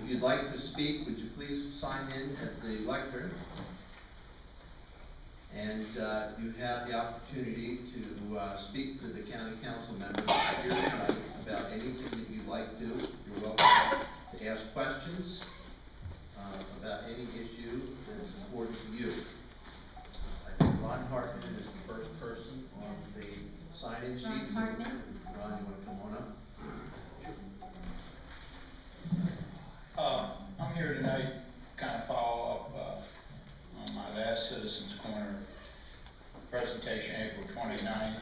you'd like to speak, would you please sign in at the lectern? And you have the opportunity to speak to the county council members here tonight about anything that you'd like to. You're welcome to ask questions about any issue that is important to you. I think Ron Hartman is the first person on the sign-in sheet. Ron Hartman. Ron, you want to come on up? I'm here tonight kind of follow up on my last Citizens Corner presentation, April 29th.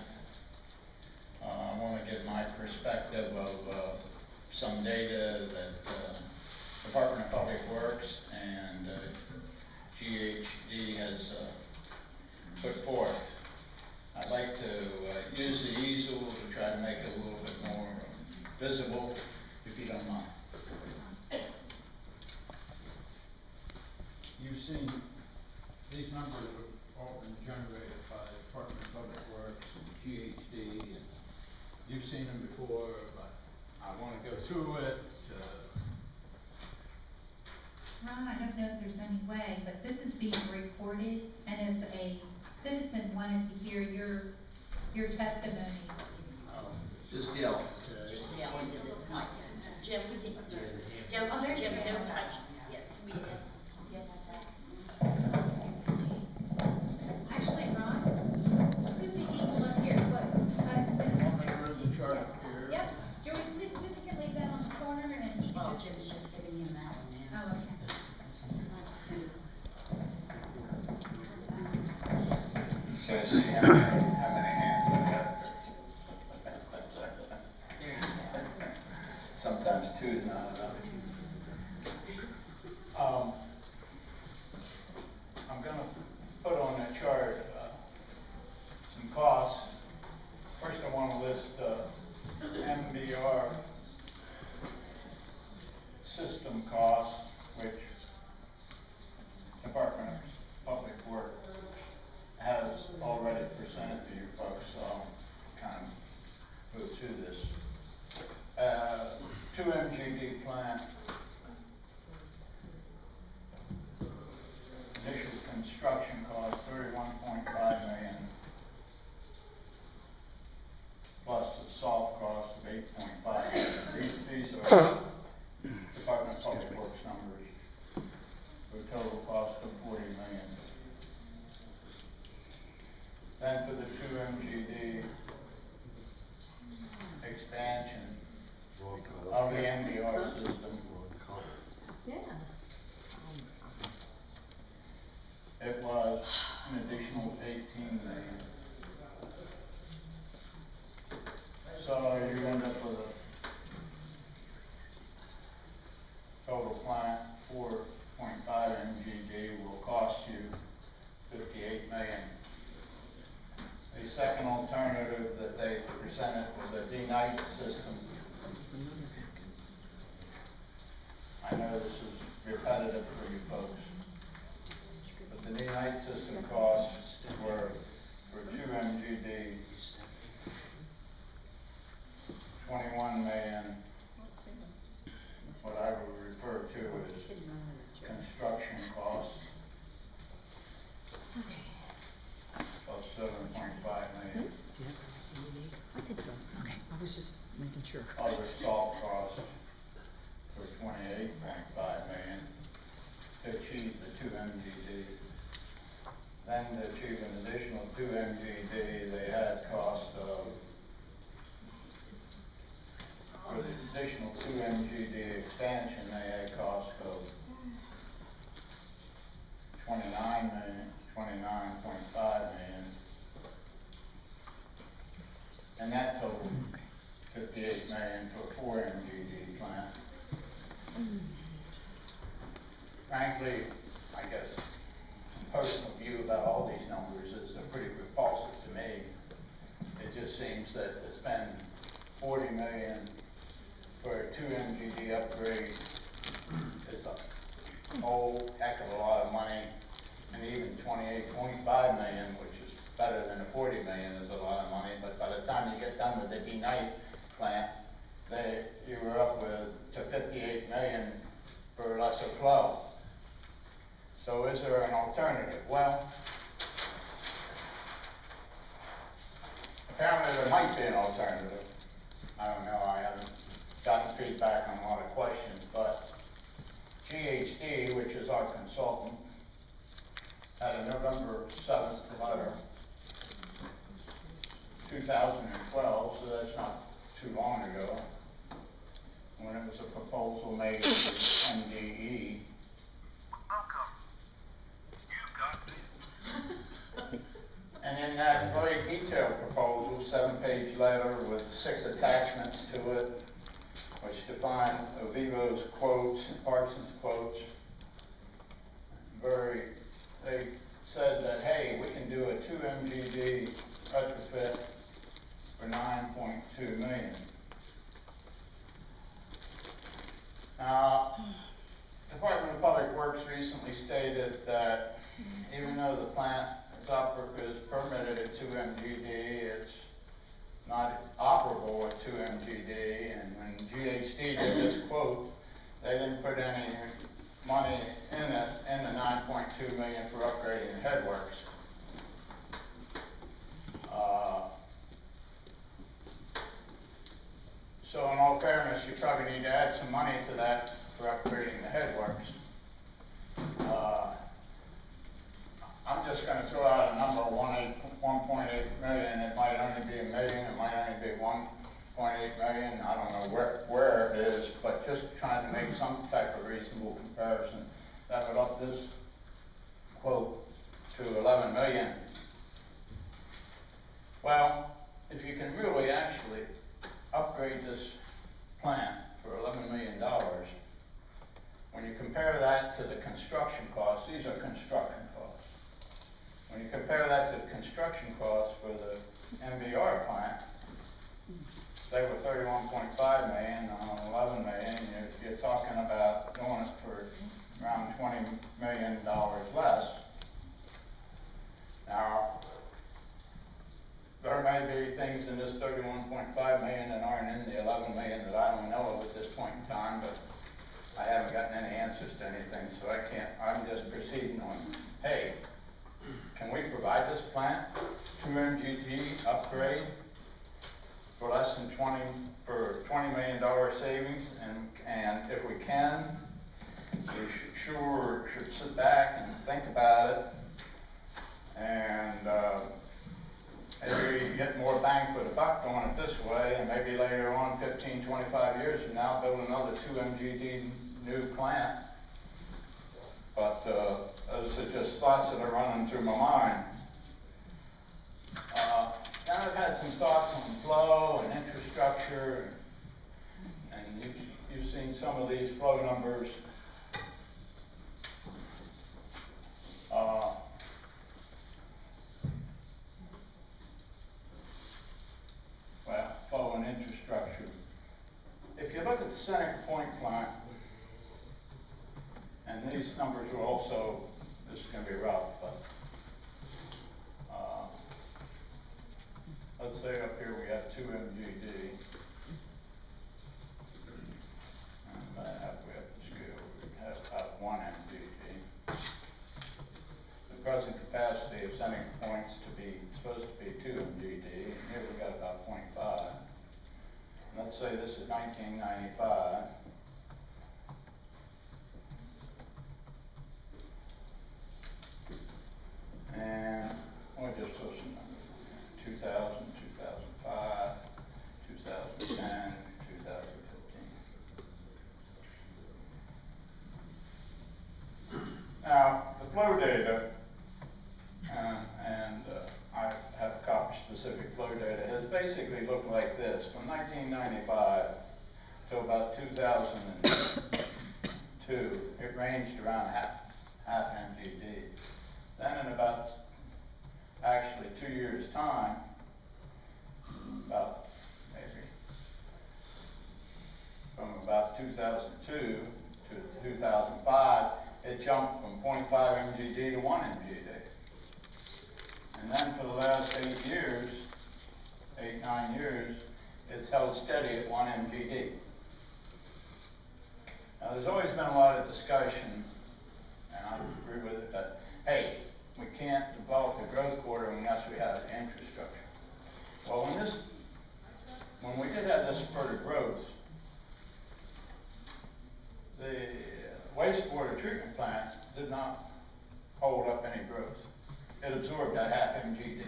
I want to give my perspective of some data that Department of Public Works and GHD has put forth. I'd like to use the easel to try to make it a little bit more visible, if you don't mind. You've seen these numbers have all been generated by the Department of Public Works and GHD, and you've seen them before, but I want to go through it. Ron, I don't know if there's any way, but this is being recorded, and if a citizen wanted to hear your testimony. Just yell. Just yell into this mic. Jim, we can, Oh, there's Jim, the don't camera. touch. Yes, we did. Actually, Ron, put the easel up here, what? I'm going to move the chart up here. Yep, Joey, we can leave that on the corner, and he Well, can Jim's just. just giving him that one now. Oh, okay. Okay, see how many hands I have. There you go. Sometimes two is not enough. I'm going to put on the chart some costs. First, I want to list MBR system costs, which Department of Public Works has already presented to you folks, so I'll kind of move through this. 2 MGD plant, initial construction cost $31.5 million, plus the soft cost of $8.5 million. These are Department of Public Works numbers, for a total cost of $40 million. Then for the 2 MGD expansion of the MDR system, Yeah. it was an additional $18 million. So you end up with a total plant 4.5 MGD will cost you $58 million. The second alternative that they presented was a D-Night system. I know this is repetitive for you folks, but the D-Night system costs were for 2 MGD, $21 million, what I would refer to as construction costs, of $7.5 million. I think so. Okay, I was just making sure. Other soft costs for $28.5 million to achieve the 2 MGD. Then to achieve an additional 2 MGD, they had cost of, for the additional 2 MGD expansion, they had cost of $29.5 million. And that totaled $58 million for a 4 MGD plant. Frankly, I guess, personal view about all these numbers is they're pretty repulsive to me. It just seems that to spend $40 million for a 2 MGD upgrade is a whole heck of a lot of money, and even $28.5 million, which is better than the $40 million, is a lot of money. But by the time you get done with the D-Night plant, you were up with to $58 million for lesser flow. So is there an alternative? Well, apparently there might be an alternative. I don't know, I haven't gotten feedback on a lot of questions, but GHD, which is our consultant, had a November 7th letter, 2012, so that's not too long ago, when it was a proposal made to MDE. And in that very detailed proposal, 7-page letter with 6 attachments to it, which define Avivo's quotes and Parsons' quotes, they said that, hey, we can do a 2 MGD retrofit for $9.2 million. Now, Department of Public Works recently stated that even though the plant is permitted at 2 MGD, it's not operable at 2 MGD, and when GHD did this quote, they didn't put any money in the $9.2 million for upgrading the headworks. So in all fairness, you probably need to add some money to that for upgrading the headworks. I'm just going to throw out a number, 1.8 million. It might only be $1 million, it might only be 1.8 million. I don't know where it is, but just trying to make some type of reasonable comparison. That would up this quote to 11 million. Well, if you can really actually upgrade this plant for $11 million, when you compare that to the construction costs, these are construction costs. When you compare that to the construction costs for the MVR plant, they were $31.5 million on $11 million. You're talking about doing it for around $20 million less. Now, there may be things in this $31.5 million that aren't in the $11 million that I don't know of at this point in time, but I haven't gotten any answers to anything, so I can't, I'm just proceeding on, hey, can we provide this plant 2 MGD upgrade for less than $20 million savings? And if we can, we should sit back and think about it and maybe get more bang for the buck doing it this way, and maybe later on, 15, 25 years from now, build another 2 MGD new plant. But those are just thoughts that are running through my mind. Now I've had some thoughts on flow and infrastructure, and you've seen some of these flow numbers. Well, flow and infrastructure. If you look at the Seneca Point plant, and these numbers are also, this is going to be rough, but let's say up here we have 2 MGD, and we have to scale, we have about 1 MGD. The present capacity of Seneca Point's supposed to be 2 MGD, and here we got about 0.5. Let's say this is 1995. And we'll just put some numbers. 2000, 2005, 2010, 2015. Now, the flow data, I have a copy specific flow data, has basically looked like this. From 1995 to about 2002, it ranged around half MGD. Then in about, actually 2 years' time, about maybe, from about 2002 to 2005, it jumped from 0.5 MGD to 1 MGD. And then for the last 9 years, it's held steady at 1 MGD. Now, there's always been a lot of discussion, and I agree with it, that, hey, we can't develop a growth corridor unless we have the infrastructure. Well, when we did have this spurt of growth, the wastewater treatment plant did not hold up any growth. It absorbed that half MGD,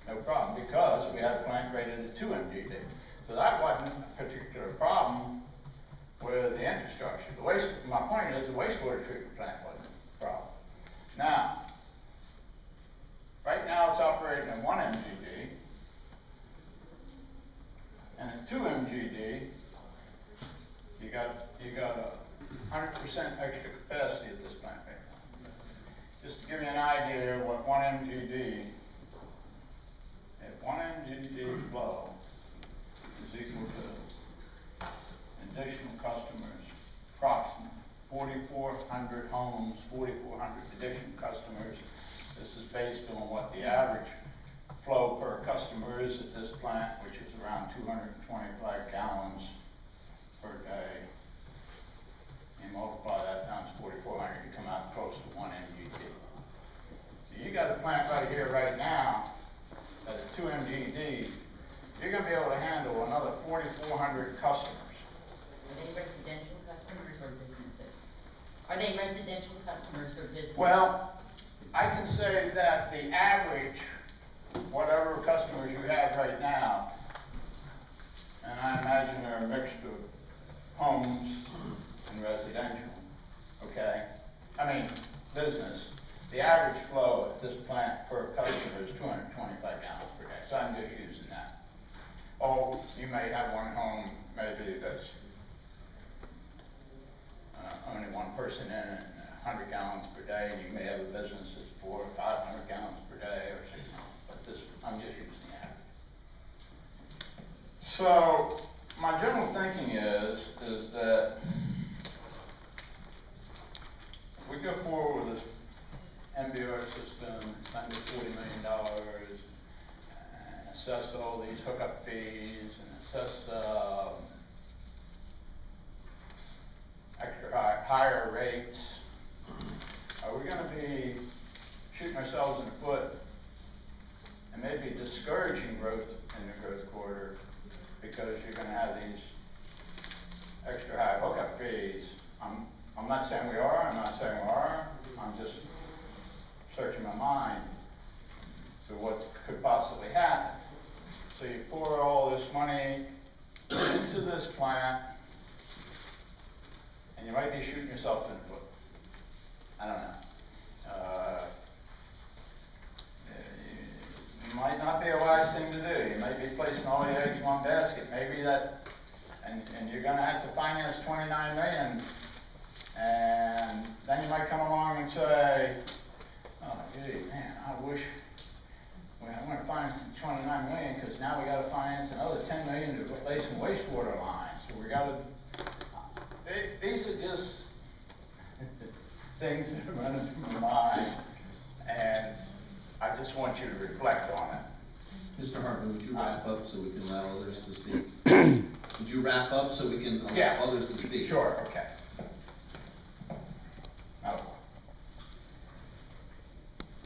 no problem, because we had a plant rated at 2 MGD. So that wasn't a particular problem with the infrastructure. My point is the wastewater treatment plant wasn't a problem. Now, right now it's operating at 1 MGD, and at 2 MGD, you got a 100% extra capacity at this plant right now. Just to give you an idea of what 1 MGD, if 1 MGD flow is equal to additional customers, approximately 4,400 homes, 4,400 additional customers. This is based on what the average flow per customer is at this plant, which is around 225 gallons per day. And multiply that times 4,400, you come out close to 1 MGD. So you got a plant right here, right now, at a 2 MGD, you're going to be able to handle another 4,400 customers. Are they residential customers or businesses? Are they residential customers or businesses? Well, I can say that the average, whatever customers you have right now, and I imagine they're a mixture of homes and residential, okay? I mean, business. The average flow at this plant per customer is 225 gallons per day, so I'm just using that. Oh, you may have one home, maybe that's only one person in it, 100 gallons per day, and you may have a business that's 400 or 500 gallons per day or 600, but this, I'm just using the average. So, my general thinking is that if we go forward with this MBR system, spend the $40 million, and assess all these hookup fees, and assess extra higher rates, are we going to be shooting ourselves in the foot and maybe discouraging growth in the growth corridor because you're going to have these extra high hookup fees? I'm not saying we are, I'm not saying we are, I'm just searching my mind to what could possibly happen. So you pour all this money into this plant, and you might be shooting yourself in the foot. I don't know. It might not be a wise thing to do. You might be placing all your eggs in one basket. Maybe that, and you're going to have to finance $29 million, and then you might come along and say, oh, gee, man, I wish I'm going to finance the $29 million because now we got to finance another $10 million to replace some wastewater lines. So we got to. These are just things that are running through my mind, and I just want you to reflect on it. Mr. Hartman, would you wrap up so we can allow others to speak? Would you wrap up so we can allow others to speak? Sure, okay. Now,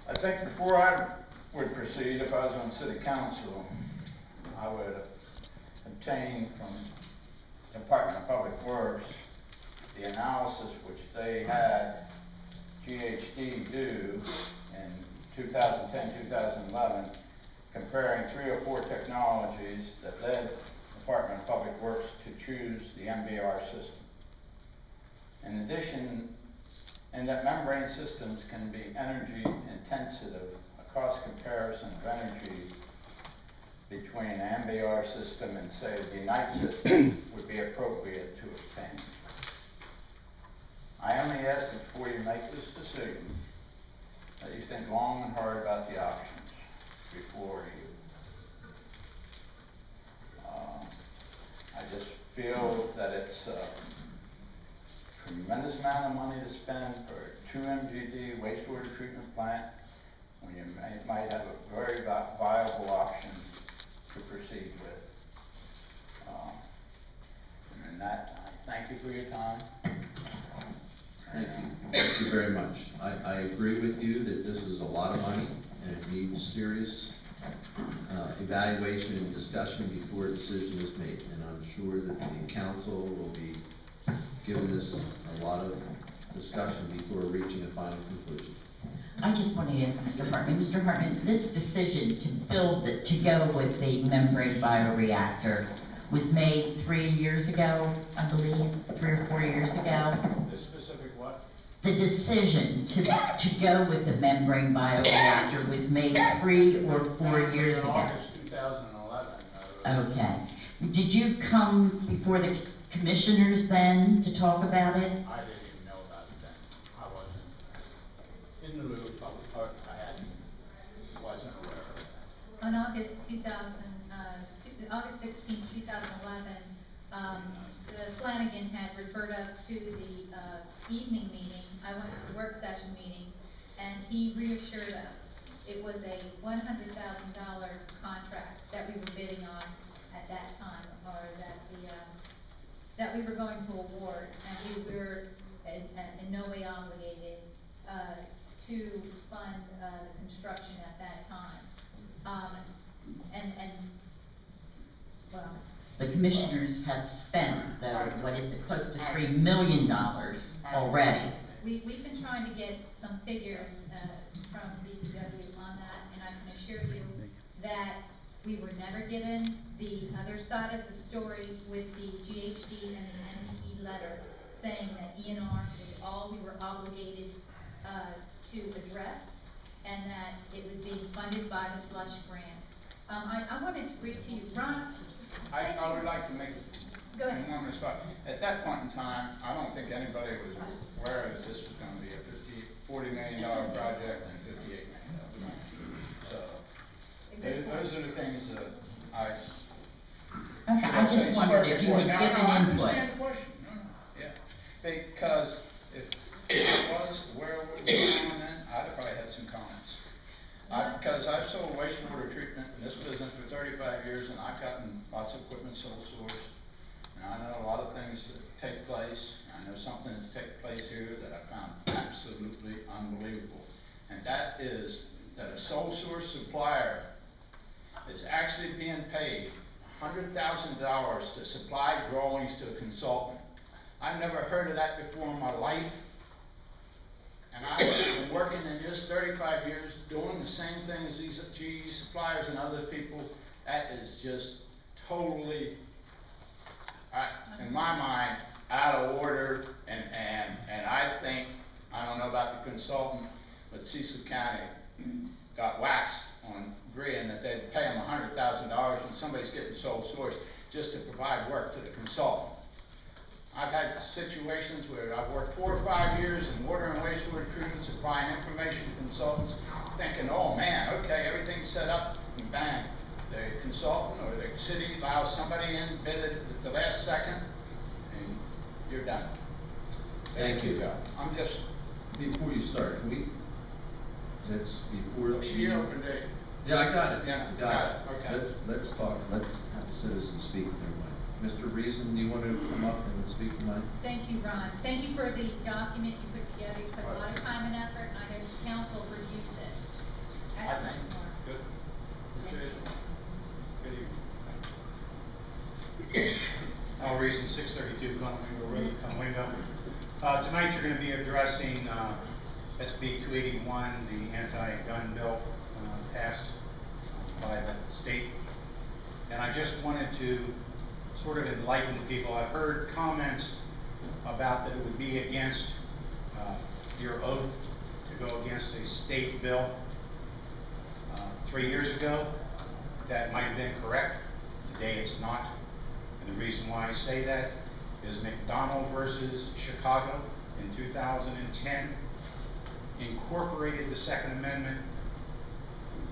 I think before I would proceed, if I was on city council, I would obtain from the Department of Public Works the analysis which they had GHD do in 2010-2011, comparing 3 or 4 technologies that led the Department of Public Works to choose the MBR system. In addition, and that membrane systems can be energy intensive, a cost comparison of energy between an MBR system and, say, the Unite system would be appropriate to obtain. I only ask that before you make this decision, that you think long and hard about the options before you. I just feel that it's a tremendous amount of money to spend for a 2 MGD wastewater treatment plant when you might have a very viable option to proceed with. And that, I thank you for your time. Thank you very much. I agree with you that this is a lot of money and it needs serious evaluation and discussion before a decision is made. And I'm sure that the council will be giving this a lot of discussion before reaching a final conclusion. I just want to ask Mr. Hartman. Mr. Hartman, this decision to to go with the membrane bioreactor was made 3 years ago, I believe, 3 or 4 years ago. This specific what? The decision to go with the membrane bioreactor was made 3 or 4 years In ago. August 2011. Okay. Did you come before the commissioners then to talk about it? I didn't even know about it then. I wasn't in the loop. I wasn't aware of it. On August 16, 2011, the Flanagan had referred us to the evening meeting. I went to the work session meeting, and he reassured us it was a $100,000 contract that we were bidding on at that time, or that we were going to award, and we were in no way obligated to fund the construction at that time. Well, The commissioners have spent, though, what is it, close to $3 million already. we've been trying to get some figures from DPW on that, and I can assure you that we were never given the other side of the story with the GHD and the NEE letter saying that ENR is all we were obligated to address, and that it was being funded by the Flush grant. I wanted to read to you, Ron. I would like to make Go ahead. one response. At that point in time, I don't think anybody was aware that this was going to be a $40 million project and $58 million. So, those are the things that I. Okay, I just wondered if you had Now, given I input. understand the question. No, yeah. Because if it was where we were going then, I'd have probably had some comments. Because I've sold wastewater treatment in this business for 35 years, and I've gotten lots of equipment sole source. And I know a lot of things that take place. I know something that's taken place here that I found absolutely unbelievable. And that is that a sole source supplier is actually being paid $100,000 to supply drawings to a consultant. I've never heard of that before in my life. And I've been working in this 35 years, doing the same thing as these GE suppliers and other people. That is just totally, in my mind, out of order. And I think, I don't know about the consultant, but Cecil County got waxed on agreeing that they'd pay them $100,000 when somebody's getting sole source just to provide work to the consultant. I've had situations where I've worked 4 or 5 years in water and wastewater treatment, supplying information to consultants, thinking, oh man, okay, everything's set up, and bang, the consultant or the city allows somebody in, bid it at the last second, and you're done. Thank you. I'm just, Before you start, can we, that's before. she opened it. Yeah, I got it. Yeah, I got it, okay. Let's talk, let's have the citizens speak their mind. Mr. Reason, do you want to come up and speak to mine? Thank you, Ron. Thank you for the document you put together. You put a lot of time and effort, and I hope the council reviews it. Excellent, Mark. Good. Appreciate it. Good evening. Al Reason, 632 Conwingo Road, Conwingo. Tonight you're going to be addressing SB 281, the anti-gun bill passed by the state. And I just wanted to sort of enlighten people. I've heard comments about that it would be against your oath to go against a state bill. 3 years ago, that might have been correct. Today it's not. And the reason why I say that is McDonald versus Chicago in 2010 incorporated the Second Amendment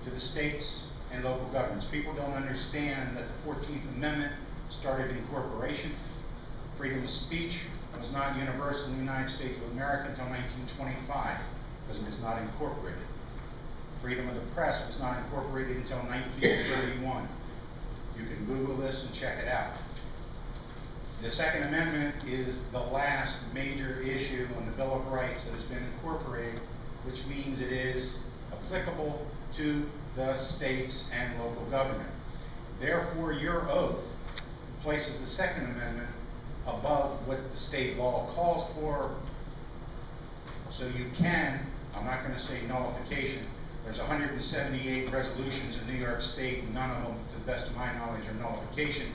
to the states and local governments. People don't understand that the 14th Amendment started incorporation. Freedom of speech was not universal in the United States of America until 1925 because it was not incorporated. Freedom of the press was not incorporated until 1931. You can Google this and check it out. The Second Amendment is the last major issue on the Bill of Rights that has been incorporated, which means it is applicable to the states and local government. Therefore, your oath places the Second Amendment above what the state law calls for. So you can, I'm not going to say nullification, there's 178 resolutions in New York State, and none of them, to the best of my knowledge, are nullification,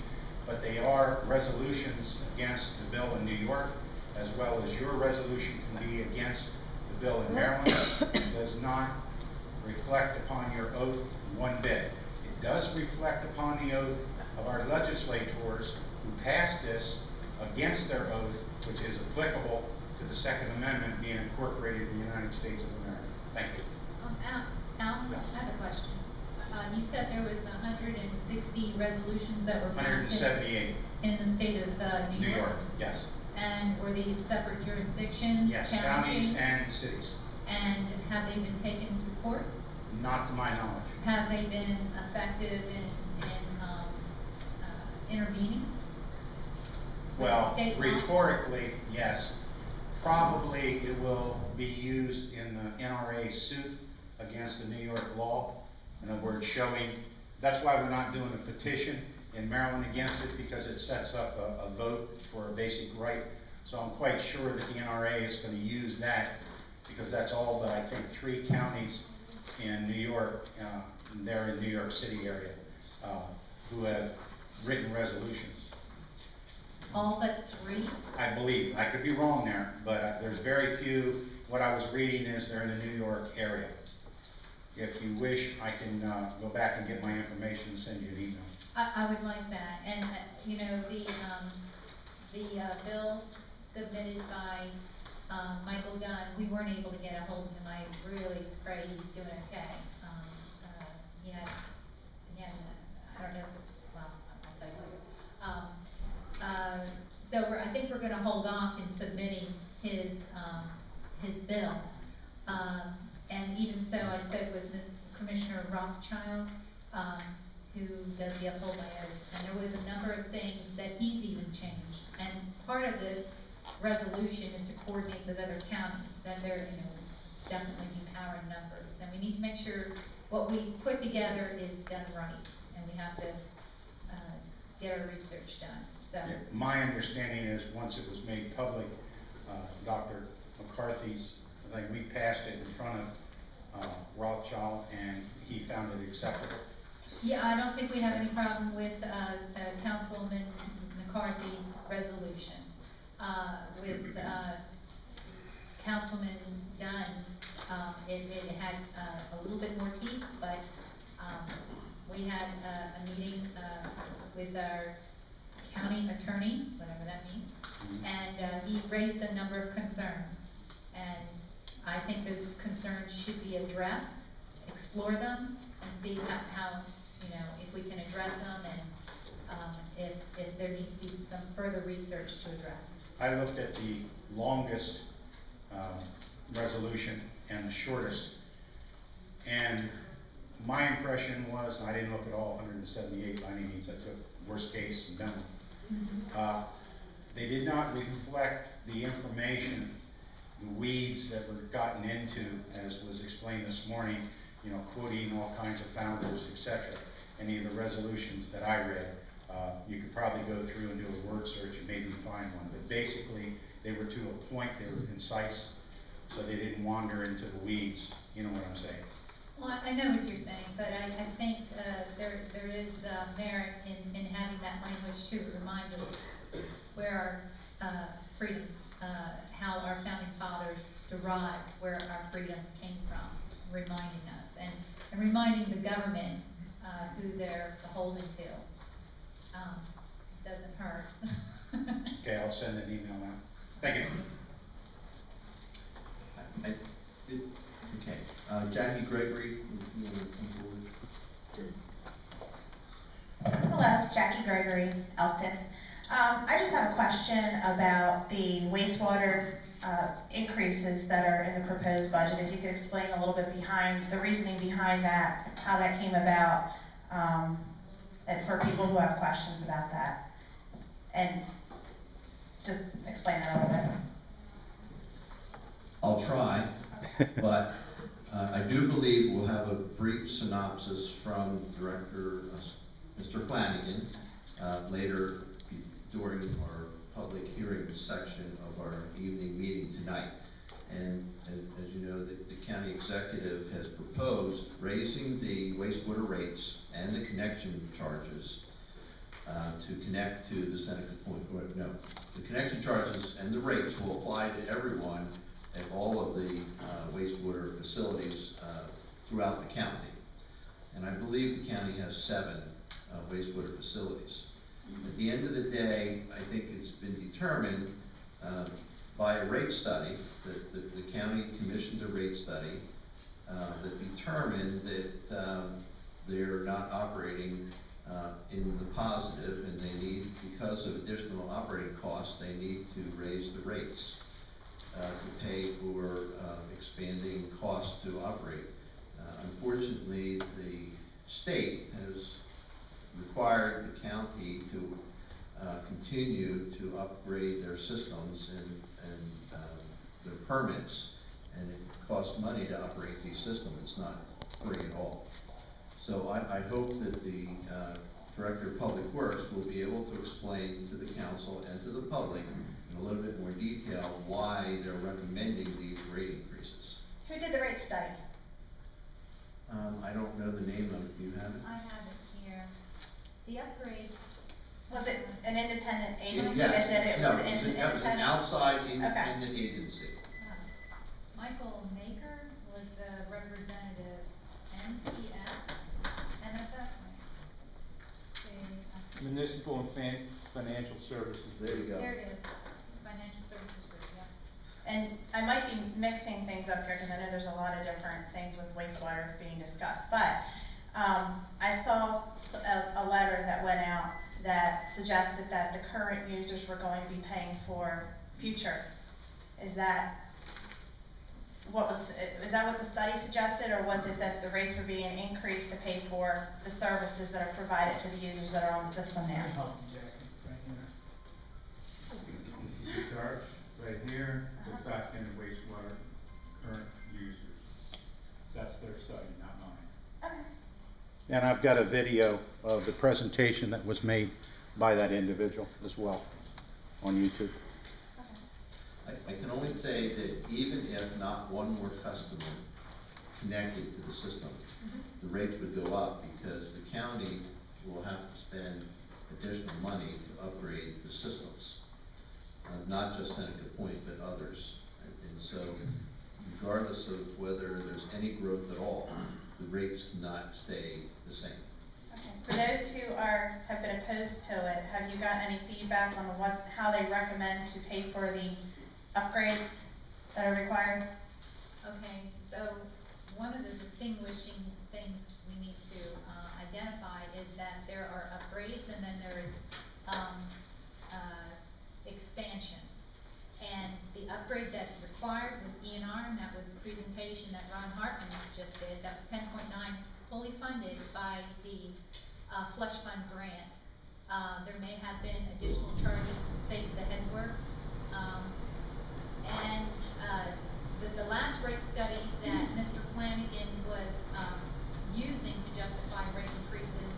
but they are resolutions against the bill in New York, as well as your resolution can be against the bill in Maryland. It does not reflect upon your oath one bit. It does reflect upon the oath of our legislators who passed this against their oath, which is applicable to the Second Amendment being incorporated in the United States of America. Thank you. Al, I have a question. You said there was 160 resolutions that were passed 178. in the state of New York? New York, yes. And were these separate jurisdictions? Yes, challenging? counties and cities. And have they been taken to court? Not to my knowledge. Have they been effective in intervening? with Well, state law? rhetorically, yes. Probably it will be used in the NRA suit against the New York law. In other words, showing, that's why we're not doing a petition in Maryland against it, because it sets up a vote for a basic right. So I'm quite sure that the NRA is going to use that, because that's all but I think 3 counties in New York, there in New York City area, who have written resolutions. All but 3? I believe, I could be wrong there, but there's very few. What I was reading is they're in the New York area. If you wish, I can go back and get my information and send you an email. I would like that. And, you know, the bill submitted by Michael Dunn, we weren't able to get a hold of him. I really pray he's doing okay. He had, I don't know, well, I'll tell you later. So I think we're going to hold off in submitting his bill. And even so, I spoke with Commissioner Rothschild, who does the uphold by oath, and there was a number of things that he's even changed. And part of this resolution is to coordinate with other counties, and there, you know, definitely be power in numbers. And we need to make sure what we put together is done right, and we have to get our research done. So Yeah, my understanding is once it was made public, Dr. McCarthy's, I think we passed it in front of Rothschild, and he found it acceptable. yeah, I don't think we have any problem with Councilman McCarthy's resolution. With Councilman Dunn's, it had a little bit more teeth, but we had a meeting with our county attorney, whatever that means, and he raised a number of concerns. And I think those concerns should be addressed, explore them, and see how you know, if we can address them, and if there needs to be some further research to address. I looked at the longest resolution and the shortest, and my impression was, and I didn't look at all 178 by any means, I took worst case and done. They did not reflect the information, the weeds that were gotten into, as was explained this morning, you know, quoting all kinds of founders, etc. Any of the resolutions that I read, you could probably go through and do a word search and maybe find one. But basically, they were to a point, they were concise, so they didn't wander into the weeds. You know what I'm saying? Well, I know what you're saying, but I think there is merit in having that language too. It reminds us where our freedoms, how our founding fathers derived where our freedoms came from, reminding us, and reminding the government who they're beholden to. Doesn't hurt. Okay, I'll send an email now. Thank you. Okay, Jackie Gregory, you want to come forward? Hello, Jackie Gregory, Elkton. I just have a question about the wastewater increases that are in the proposed budget. If you could explain a little bit behind, the reasoning behind that, how that came about, and for people who have questions about that. And just explain that a little bit. I'll try, but I do believe we'll have a brief synopsis from Director, Mr. Flanagan, later during our public hearing section of our evening meeting tonight. And as you know, the county executive has proposed raising the wastewater rates and the connection charges to connect to the Seneca Point, no, the connection charges and the rates will apply to everyone at all of the wastewater facilities throughout the county. And I believe the county has 7 wastewater facilities. At the end of the day, I think it's been determined by a rate study, that the county commissioned a rate study that determined that they're not operating in the positive, and they need, because of additional operating costs, they need to raise the rates to pay for expanding costs to operate. Unfortunately, the state has required the county to continue to upgrade their systems and their permits, and it costs money to operate these systems. It's not free at all. So I hope that the Director of Public Works will be able to explain to the council and to the public in a little bit more detail why they're recommending these rate increases. Who did the rate study? I don't know the name of it. Do you have it? I have it here. The upgrade. Was it an independent agency Yes. that did it? No, Was it it was an independent? outside independent agency. Michael Maker was the representative, NPS, NFS, right? Municipal and Financial Services. There you go. There it is, Financial Services Group, yeah. And I might be mixing things up here, because I know there's a lot of different things with wastewater being discussed, but, I saw a letter that went out that suggested that the current users were going to be paying for future. Is that what the study suggested, or was it that the rates were being increased to pay for the services that are provided to the users that are on the system now? The charge right here, the fact in the wastewater current users. That's their study, not mine. Okay. And I've got a video of the presentation that was made by that individual as well on YouTube. I can only say that even if not one more customer connected to the system, the rates would go up, because the county will have to spend additional money to upgrade the systems. Not just Seneca Point, but others. And so, regardless of whether there's any growth at all, the rates cannot stay the same. Okay. For those who have been opposed to it, have you gotten any feedback on how they recommend to pay for the upgrades that are required? Okay, so one of the distinguishing things we need to identify is that there are upgrades, and then there is expansion. And the upgrade that's required was ENR, and that was the presentation that Ron Hartman just did. That was 10.9, fully funded by the Flush Fund grant. There may have been additional charges, say, to the headworks. And the last rate study that Mr. Flanagan was using to justify rate increases,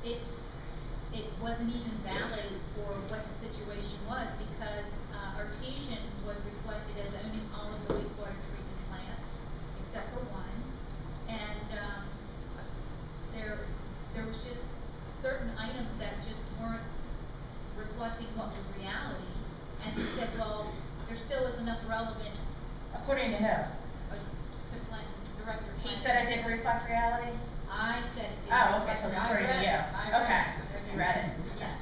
it wasn't even valid for what the situation was, because Artesian was reflected as owning all of the wastewater treatment plants, except for one. And there was just certain items that just weren't reflecting what was reality. And he said, well, there still is enough relevant. According to who? To Director Flanagan. He said it didn't reflect reality? I said it did. Oh, okay, so it's according to you. Okay, you read it? Yes.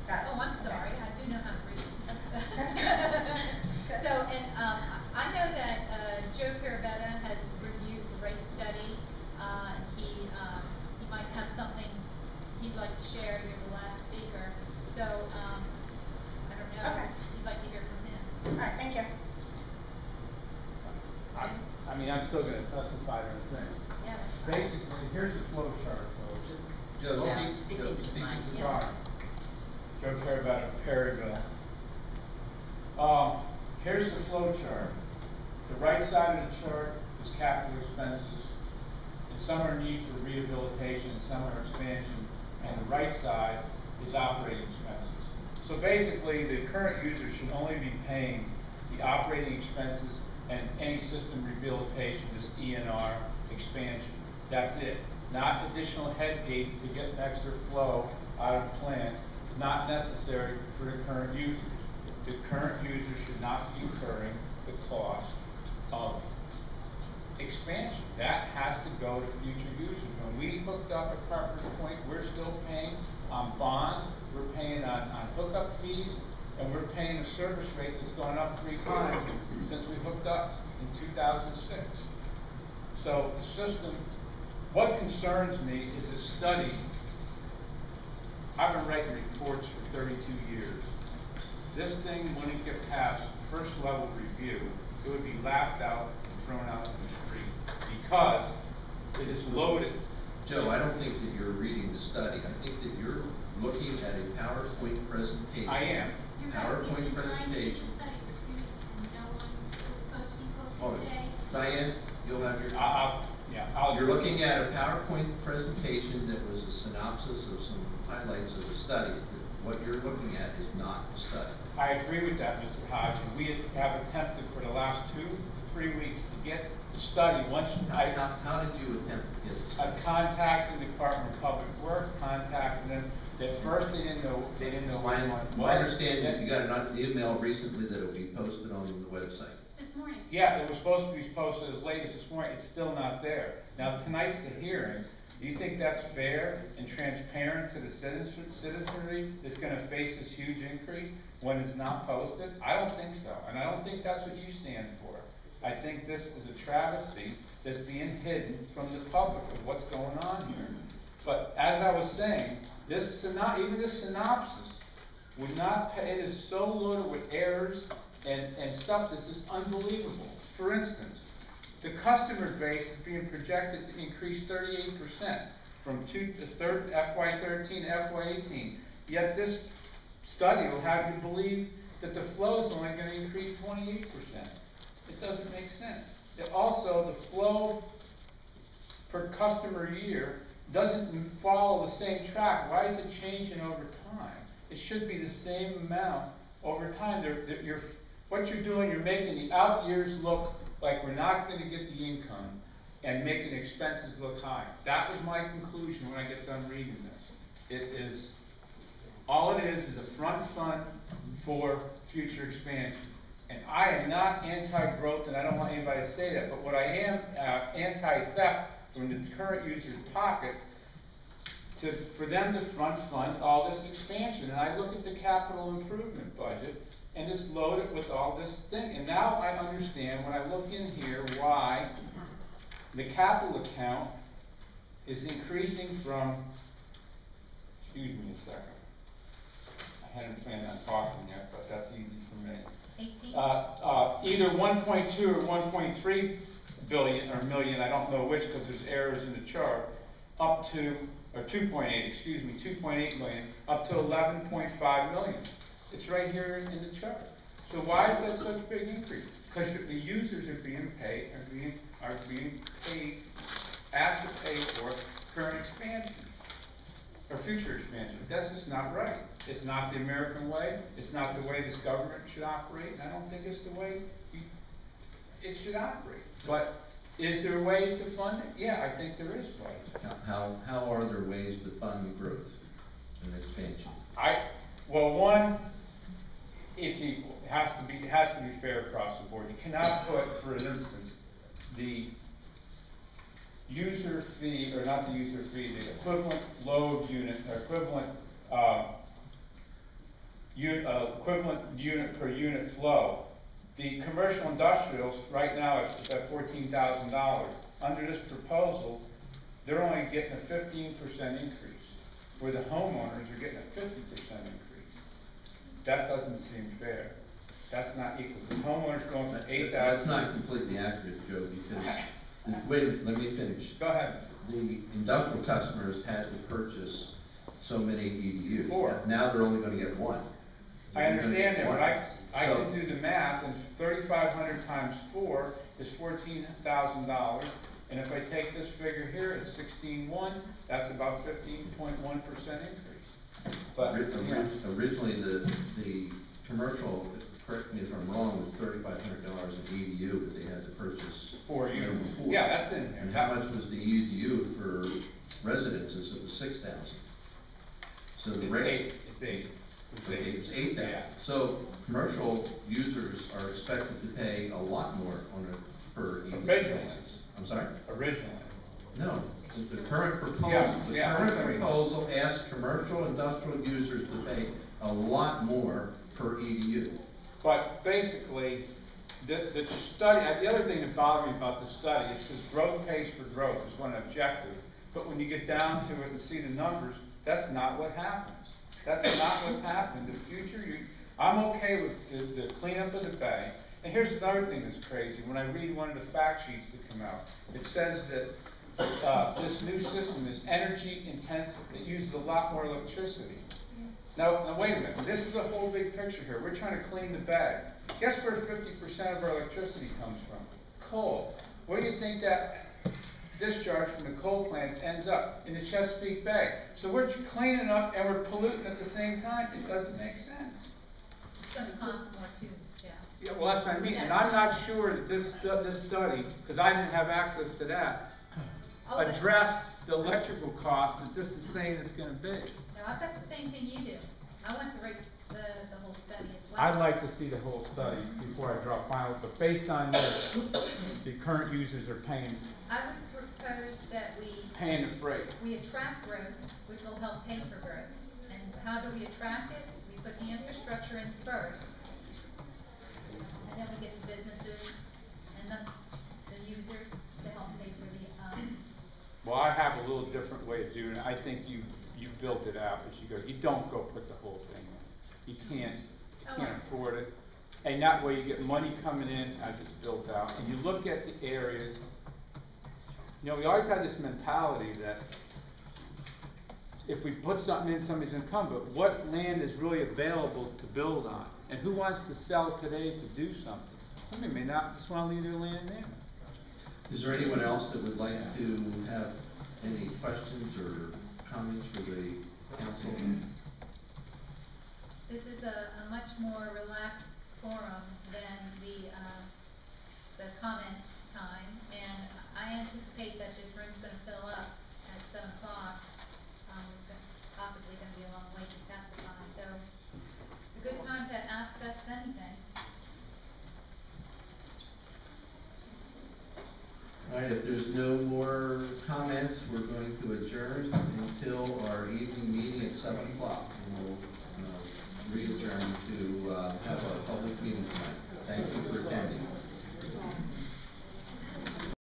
Got it. Oh, I'm Okay. sorry, I do know how to read. That's good. So, and, I know that, Joe Carabetta has reviewed the rate study. He might have something he'd like to share. You're the last speaker. So, I don't know. Okay. If you'd like to hear from him. All right, thank you. I mean, I'm still gonna testify to the thing. Yeah. Basically, here's the flow chart, folks. Joe, Yeah, speak speaking to speak Mike. into the Yes. Sorry. Joe Carabetta of Perryville. Here's the flow chart. The right side of the chart is capital expenses, and some are need for rehabilitation, and some are expansion, and the right side is operating expenses. So basically, the current user should only be paying the operating expenses and any system rehabilitation, this ENR expansion. That's it. Not additional head gate to get extra flow out of the plant is not necessary for the current users. The current user should not be incurring the cost of expansion. That has to go to future users. When we hooked up at Carpenter Point, we're still paying on bonds, we're paying on hookup fees, and we're paying a service rate that's gone up 3 times since we hooked up in 2006. So the system, what concerns me is a study. I've been writing reports for 32 years. This thing wouldn't get past first level review. It would be laughed out and thrown out in the street because it is loaded. Joe, I don't think that you're reading the study. I think that you're looking at a PowerPoint presentation. I am. PowerPoint presentation. Oh, Diane, you'll have your. You're looking at a PowerPoint presentation that was a synopsis of some highlights of the study. What you're looking at is not the study. I agree with that, Mr. Hodge. And we have attempted for the last 2 to 3 weeks to get the study. Once how did you attempt to get the study? I contacted the Department of Public Works, contacted them. At first, they didn't know what it was. My understanding, you got an email recently that will be posted on the website. This morning. Yeah, it was supposed to be posted as late as this morning. It's still not there. Now, tonight's the hearing. Do you think that's fair and transparent to the citizenry that's going to face this huge increase when it's not posted? I don't think so, and I don't think that's what you stand for. I think this is a travesty that's being hidden from the public of what's going on here. But as I was saying, even this synopsis would not pay. It is so loaded with errors and stuff that's just unbelievable. For instance, the customer base is being projected to increase 38% from FY13 to FY18. Yet this study will have you believe that the flow is only going to increase 28%. It doesn't make sense. Also, the flow per customer year doesn't follow the same track. Why is it changing over time? It should be the same amount over time. What you're doing, you're making the out years look like we're not going to get the income and making expenses look high. That was my conclusion when I get done reading this. All it is a front fund for future expansion. And I am not anti-growth, and I don't want anybody to say that, but what I am anti-theft from the current users' pockets for them to front fund all this expansion. And I look at the capital improvement budget and just load it with all this thing. And now I understand when I look in here why the capital account is increasing from, excuse me a second. I hadn't planned on talking yet, but that's easy for me. 18? Either 1.2 or 1.3 billion or million, I don't know which because there's errors in the chart, up to, or 2.8, excuse me, 2.8 million, up to 11.5 million. It's right here in the chart. So why is that such a big increase? Because the users are being paid, asked to pay for current expansion or future expansion. That's just not right. It's not the American way. It's not the way this government should operate. And I don't think it's the way it should operate. But is there ways to fund it? Yeah, I think there is ways. How are there ways to fund growth and expansion? Well, one, it's equal. It has to be fair across the board. You cannot put, for instance, the user fee, or not the user fee, the equivalent load unit, or equivalent unit per unit flow. The commercial industrials right now is at $14,000. Under this proposal, they're only getting a 15% increase, where the homeowners are getting a 50% increase. That doesn't seem fair. That's not equal. The homeowners going from 8,000. That's not completely accurate, Joe, because wait, let me finish. Go ahead. The industrial customers had to purchase so many EDUs. 4. Now they're only gonna get 1. I understand that, but I So- can do the math, and 3,500 times 4 is $14,000. And if I take this figure here, it's 16.1, that's about 15.1% increase. But, you know, Originally, the commercial, correct me if I'm wrong, was $3,500 an EDU, but they had to purchase. 4 you know, units. before. Yeah, that's in there. And how much was the EDU for residences? It was 6,000. So the It's rate. 8, it's 8. It's Okay, it was 8,000. Yeah. So commercial users are expected to pay a lot more on a per EDU Originally. basis. I'm sorry? Originally. No, the current proposal, the Yeah, current sorry. proposal asks commercial industrial users to pay a lot more per EDU. But basically, the study, the other thing that bothered me about the study, it says growth pays for growth is one objective. But when you get down to it and see the numbers, that's not what happens. That's not what's happening. The future, I'm okay with the cleanup of the bay. And here's another thing that's crazy. When I read one of the fact sheets that come out, it says that this new system is energy intensive. It uses a lot more electricity. Now wait a minute. This is a whole big picture here. We're trying to clean the bay. Guess where 50% of our electricity comes from? Coal. Where do you think that discharge from the coal plants ends up? In the Chesapeake Bay. So we're cleaning up and we're polluting at the same time. It doesn't make sense. It's gonna cost more too, Jeff. Yeah, well, that's what I mean, and I'm not sure that this study, because I didn't have access to that, Oh, but- addressed the electrical cost that this is saying it's gonna be. No, I've got the same thing you do. I want the rates, the whole study as well. I'd like to see the whole study before I draw final, but based on this, the current users are paying. I would propose that Paying the freight. we attract growth, which will help pay for growth. And how do we attract it? We put the infrastructure in first, and then we get the businesses and the users to help pay for the, Well, I have a little different way of doing it. I think you built it out, but you don't go put the whole thing in. You can't afford it. And that way you get money coming in as it's built out. And you look at the areas, you know, we always had this mentality that if we put something in, somebody's gonna come, but what land is really available to build on? And who wants to sell today to do something? Somebody may not just wanna leave their land there. Is there anyone else that would like to have any questions or comments for the council? this is a much more relaxed forum than the comment time. And I anticipate that this room's gonna fill up at 7 o'clock. It's possibly gonna be a long wait to testify, so it's a good time to ask us anything. All right, if there's no more comments, we're going to adjourn until our evening meeting at 7 o'clock. And we'll re-adjourn to have our